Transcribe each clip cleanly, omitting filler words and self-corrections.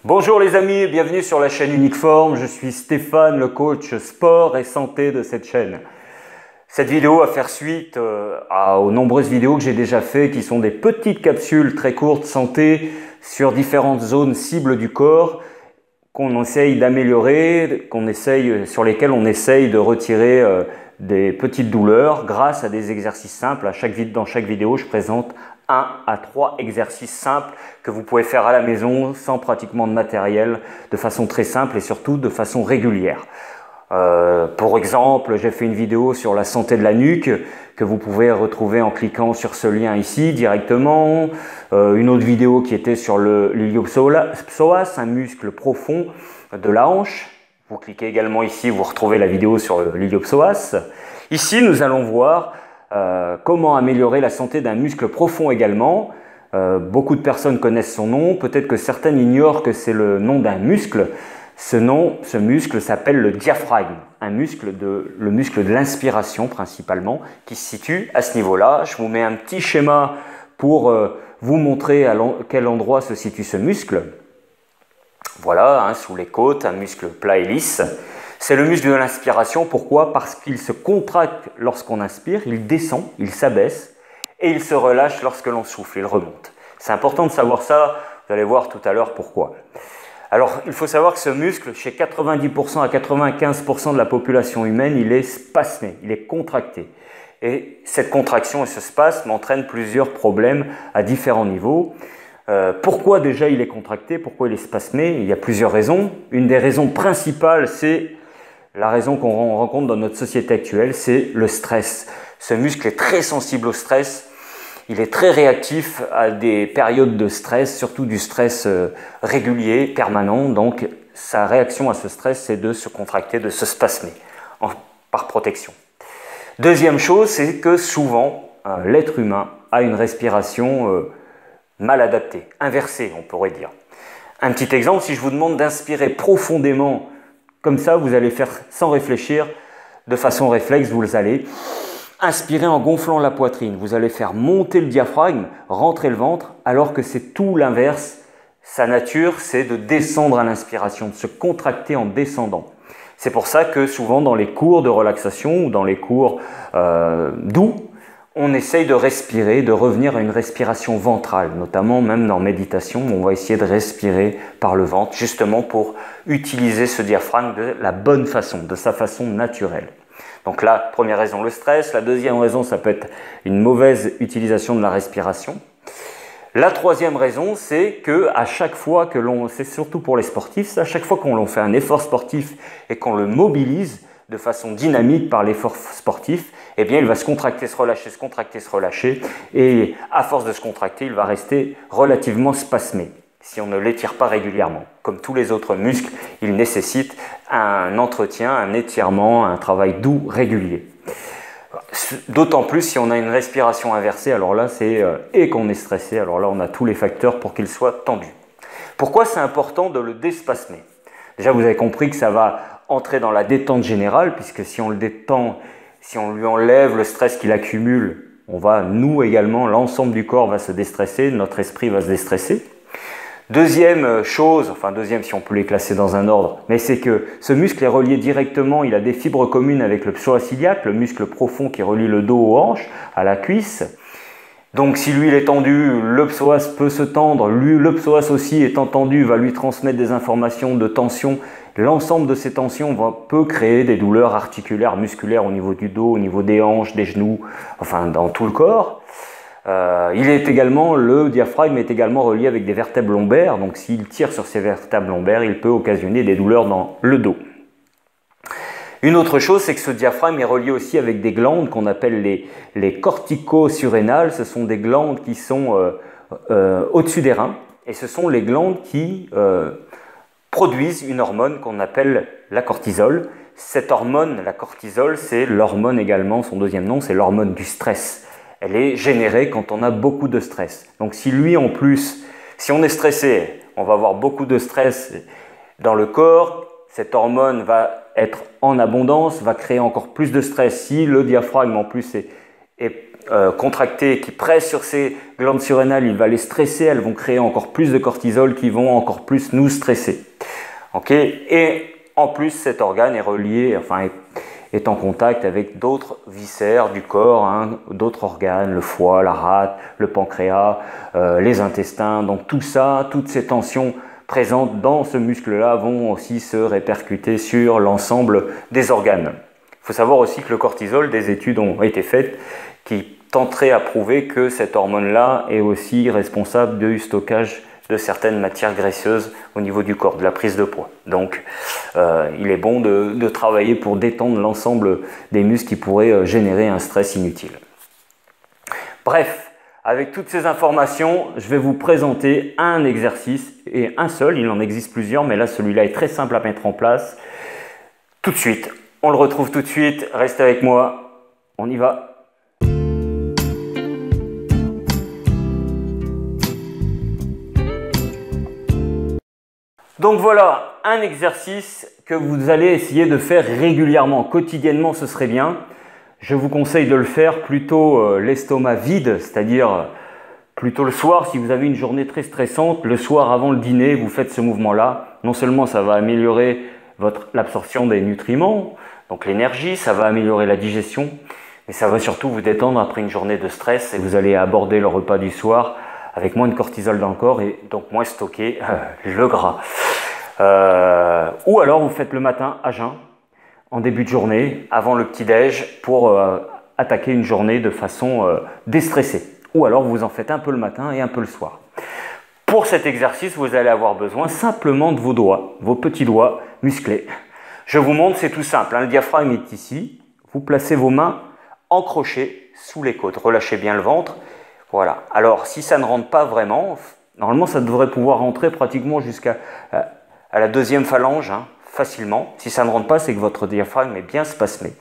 Bonjour les amis, bienvenue sur la chaîne Uniqueform. Je suis Stéphane, le coach sport et santé de cette chaîne. Cette vidéo va faire suite aux nombreuses vidéos que j'ai déjà faites qui sont des petites capsules très courtes santé sur différentes zones cibles du corps qu'on essaye d'améliorer, sur lesquelles on essaye de retirer des petites douleurs grâce à des exercices simples. Dans chaque vidéo, je présente 1 à 3 exercices simples que vous pouvez faire à la maison sans pratiquement de matériel, de façon très simple et surtout de façon régulière. Pour exemple, j'ai fait une vidéo sur la santé de la nuque que vous pouvez retrouver en cliquant sur ce lien ici directement. Une autre vidéo qui était sur l'iliopsoas, un muscle profond de la hanche. Vous cliquez également ici, vous retrouvez la vidéo sur l'iliopsoas. Ici, nous allons voir comment améliorer la santé d'un muscle profond également. Beaucoup de personnes connaissent son nom, peut-être que certaines ignorent que c'est le nom d'un muscle. Ce muscle s'appelle le diaphragme, le muscle de l'inspiration principalement, qui se situe à ce niveau-là. Je vous mets un petit schéma pour vous montrer à quel endroit se situe ce muscle. Voilà, sous les côtes, un muscle plat et lisse. C'est le muscle de l'inspiration. Pourquoi? Parce qu'il se contracte lorsqu'on inspire, il descend, il s'abaisse et il se relâche lorsque l'on souffle, il remonte. C'est important de savoir ça, vous allez voir tout à l'heure pourquoi. Alors, il faut savoir que ce muscle, chez 90% à 95% de la population humaine, il est spasmé, il est contracté. Et cette contraction et ce spasme entraînent plusieurs problèmes à différents niveaux. Pourquoi déjà il est contracté? Pourquoi il est spasmé? Il y a plusieurs raisons. Une des raisons principales, c'est la raison qu'on rencontre dans notre société actuelle, c'est le stress. Ce muscle est très sensible au stress. Il est très réactif à des périodes de stress, surtout du stress régulier, permanent. Donc, sa réaction à ce stress, c'est de se contracter, de se spasmer par protection. Deuxième chose, c'est que souvent, l'être humain a une respiration mal adaptée, inversée, on pourrait dire. Un petit exemple, si je vous demande d'inspirer profondément, comme ça, vous allez faire sans réfléchir, de façon réflexe, vous allez inspirer en gonflant la poitrine. Vous allez faire monter le diaphragme, rentrer le ventre, alors que c'est tout l'inverse. Sa nature, c'est de descendre à l'inspiration, de se contracter en descendant. C'est pour ça que souvent dans les cours de relaxation ou dans les cours doux, on essaye de respirer, de revenir à une respiration ventrale, notamment même dans méditation, on va essayer de respirer par le ventre, justement pour utiliser ce diaphragme de la bonne façon, de sa façon naturelle. Donc là, première raison, le stress. La deuxième raison, ça peut être une mauvaise utilisation de la respiration. La troisième raison, c'est que à chaque fois que c'est surtout pour les sportifs, à chaque fois qu'on fait un effort sportif et qu'on le mobilise de façon dynamique par l'effort sportif, eh bien, il va se contracter, se relâcher, et à force de se contracter, il va rester relativement spasmé. Si on ne l'étire pas régulièrement. Comme tous les autres muscles, il nécessite un entretien, un étirement, un travail doux, régulier. D'autant plus si on a une respiration inversée, alors là, et qu'on est stressé, alors là, on a tous les facteurs pour qu'il soit tendu. Pourquoi c'est important de le déspasmer? Déjà, vous avez compris que ça va entrer dans la détente générale, puisque si on le détend, si on lui enlève le stress qu'il accumule, nous également, l'ensemble du corps va se déstresser, notre esprit va se déstresser. Deuxième chose, si on peut les classer dans un ordre, mais c'est que ce muscle est relié directement, il a des fibres communes avec le psoas iliaque, le muscle profond qui relie le dos aux hanches, à la cuisse. Donc si lui il est tendu, le psoas peut se tendre, le psoas aussi étant tendu va lui transmettre des informations de tension. L'ensemble de ces tensions peut créer des douleurs articulaires, musculaires au niveau du dos, au niveau des hanches, des genoux, dans tout le corps. Le diaphragme est également relié avec des vertèbres lombaires, donc s'il tire sur ces vertèbres lombaires, il peut occasionner des douleurs dans le dos. Une autre chose, c'est que ce diaphragme est relié aussi avec des glandes qu'on appelle les cortico-surrénales. Ce sont des glandes qui sont au-dessus des reins, et ce sont les glandes qui produisent une hormone qu'on appelle la cortisol. Cette hormone, la cortisol, c'est l'hormone également, son deuxième nom, c'est l'hormone du stress. Elle est générée quand on a beaucoup de stress. Donc si on est stressé, on va avoir beaucoup de stress dans le corps, cette hormone va être en abondance, va créer encore plus de stress. Si le diaphragme en plus est contractées, qui pressent sur ces glandes surrénales, il va les stresser, elles vont créer encore plus de cortisol qui vont encore plus nous stresser. Okay, et en plus, cet organe est relié, enfin est en contact avec d'autres viscères du corps, hein, d'autres organes, le foie, la rate, le pancréas, les intestins. Donc tout ça, toutes ces tensions présentes dans ce muscle-là vont aussi se répercuter sur l'ensemble des organes. Il faut savoir aussi que le cortisol, des études ont été faites qui tenteraient à prouver que cette hormone-là est aussi responsable du stockage de certaines matières graisseuses au niveau du corps, de la prise de poids. Donc, il est bon de travailler pour détendre l'ensemble des muscles qui pourraient générer un stress inutile. Bref, avec toutes ces informations, je vais vous présenter un exercice, et un seul, il en existe plusieurs, mais là, celui-là est très simple à mettre en place. Tout de suite, on le retrouve tout de suite, restez avec moi, on y va. Donc voilà, un exercice que vous allez essayer de faire régulièrement, quotidiennement ce serait bien. Je vous conseille de le faire plutôt l'estomac vide, c'est-à-dire plutôt le soir si vous avez une journée très stressante. Le soir avant le dîner, vous faites ce mouvement-là. Non seulement ça va améliorer l'absorption des nutriments, donc l'énergie, ça va améliorer la digestion, mais ça va surtout vous détendre après une journée de stress et vous allez aborder le repas du soir avec moins de cortisol dans le corps et donc moins stocker le gras. Ou alors vous faites le matin à jeun, en début de journée, avant le petit-déj, pour attaquer une journée de façon déstressée. Ou alors vous en faites un peu le matin et un peu le soir. Pour cet exercice, vous allez avoir besoin simplement de vos doigts, vos petits doigts musclés. Je vous montre, c'est tout simple, hein, le diaphragme est ici. Vous placez vos mains en crochet sous les côtes, relâchez bien le ventre. Voilà. Alors, si ça ne rentre pas vraiment, normalement, ça devrait pouvoir rentrer pratiquement jusqu'à la deuxième phalange, hein, facilement. Si ça ne rentre pas, c'est que votre diaphragme est bien spasmé.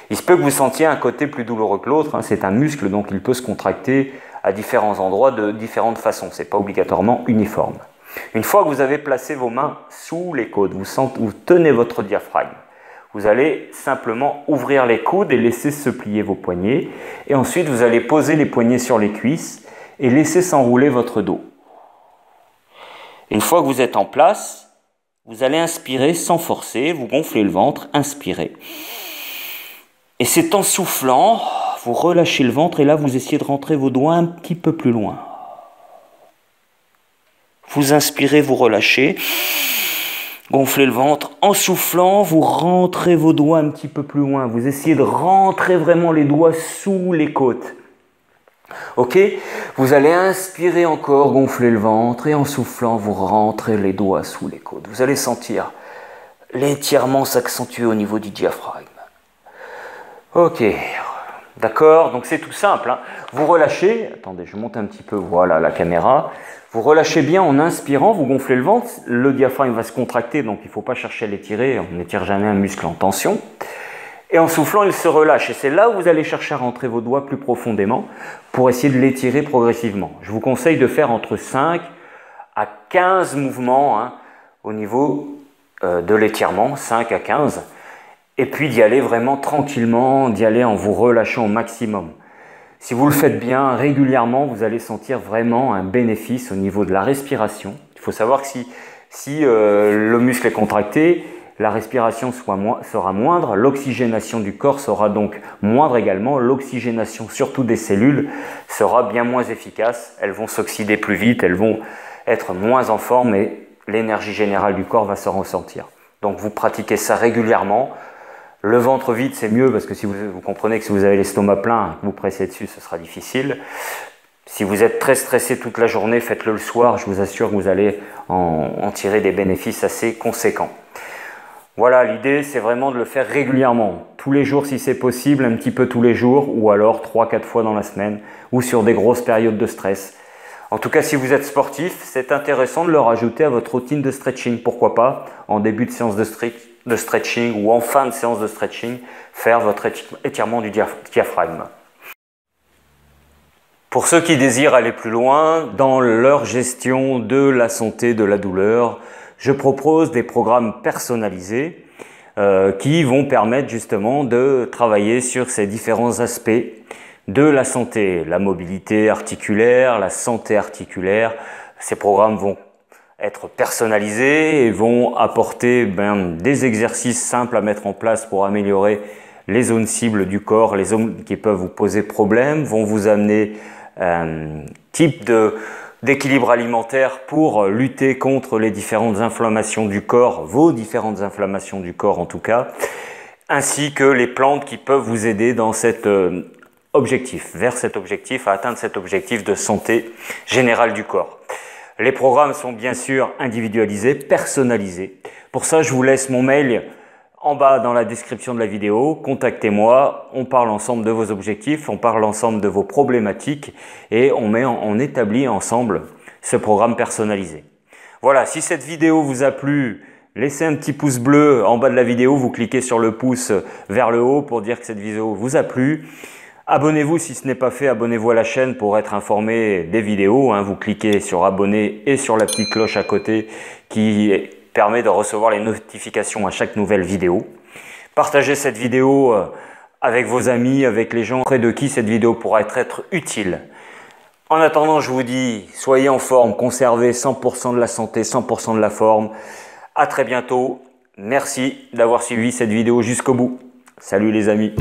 Il se peut que vous sentiez un côté plus douloureux que l'autre. Hein, c'est un muscle, donc il peut se contracter à différents endroits de différentes façons. Ce n'est pas obligatoirement uniforme. Une fois que vous avez placé vos mains sous les côtes, vous tenez votre diaphragme. Vous allez simplement ouvrir les coudes et laisser se plier vos poignets. Et ensuite, vous allez poser les poignets sur les cuisses et laisser s'enrouler votre dos. Une fois que vous êtes en place, vous allez inspirer sans forcer, vous gonflez le ventre, inspirez. Et c'est en soufflant, vous relâchez le ventre et là, vous essayez de rentrer vos doigts un petit peu plus loin. Vous inspirez, vous relâchez. Gonflez le ventre. En soufflant, vous rentrez vos doigts un petit peu plus loin. Vous essayez de rentrer vraiment les doigts sous les côtes. Ok? Vous allez inspirer encore, gonfler le ventre. Et en soufflant, vous rentrez les doigts sous les côtes. Vous allez sentir l'étirement s'accentuer au niveau du diaphragme. Ok. D'accord? Donc c'est tout simple. Hein. Vous relâchez. Attendez, je monte un petit peu. Voilà la caméra. Vous relâchez bien en inspirant, vous gonflez le ventre, le diaphragme va se contracter, donc il ne faut pas chercher à l'étirer, on n'étire jamais un muscle en tension. Et en soufflant, il se relâche. Et c'est là où vous allez chercher à rentrer vos doigts plus profondément pour essayer de l'étirer progressivement. Je vous conseille de faire entre 5 à 15 mouvements hein, au niveau de l'étirement, 5 à 15. Et puis d'y aller vraiment tranquillement, d'y aller en vous relâchant au maximum. Si vous le faites bien régulièrement, vous allez sentir vraiment un bénéfice au niveau de la respiration. Il faut savoir que si le muscle est contracté, la respiration sera moindre, l'oxygénation du corps sera donc moindre également, l'oxygénation surtout des cellules sera bien moins efficace, elles vont s'oxyder plus vite, elles vont être moins en forme et l'énergie générale du corps va se ressentir. Donc vous pratiquez ça régulièrement. Le ventre vide, c'est mieux parce que si vous comprenez que si vous avez l'estomac plein, que vous pressez dessus, ce sera difficile. Si vous êtes très stressé toute la journée, faites-le le soir. Je vous assure que vous allez en tirer des bénéfices assez conséquents. Voilà, l'idée, c'est vraiment de le faire régulièrement. Tous les jours si c'est possible, un petit peu tous les jours, ou alors 3-4 fois dans la semaine, ou sur des grosses périodes de stress. En tout cas, si vous êtes sportif, c'est intéressant de le rajouter à votre routine de stretching. Pourquoi pas, en début de séance de stretching ou en fin de séance de stretching, faire votre étirement du diaphragme. Pour ceux qui désirent aller plus loin dans leur gestion de la santé, de la douleur, je propose des programmes personnalisés qui vont permettre justement de travailler sur ces différents aspects de la santé, la mobilité articulaire, la santé articulaire. Ces programmes vont être personnalisés et vont apporter des exercices simples à mettre en place pour améliorer les zones cibles du corps, les zones qui peuvent vous poser problème, vont vous amener un type d'équilibre alimentaire pour lutter contre les différentes inflammations du corps, vos différentes inflammations du corps en tout cas, ainsi que les plantes qui peuvent vous aider dans cet objectif, vers cet objectif, à atteindre cet objectif de santé générale du corps. Les programmes sont bien sûr individualisés, personnalisés. Pour ça, je vous laisse mon mail en bas dans la description de la vidéo. Contactez-moi, on parle ensemble de vos objectifs, on parle ensemble de vos problématiques et on établit ensemble ce programme personnalisé. Voilà, si cette vidéo vous a plu, laissez un petit pouce bleu en bas de la vidéo, vous cliquez sur le pouce vers le haut pour dire que cette vidéo vous a plu. Abonnez-vous si ce n'est pas fait, abonnez-vous à la chaîne pour être informé des vidéos. Vous cliquez sur abonner et sur la petite cloche à côté qui permet de recevoir les notifications à chaque nouvelle vidéo. Partagez cette vidéo avec vos amis, avec les gens près de qui cette vidéo pourra être utile. En attendant, je vous dis, soyez en forme, conservez 100% de la santé, 100% de la forme. À très bientôt. Merci d'avoir suivi cette vidéo jusqu'au bout. Salut les amis.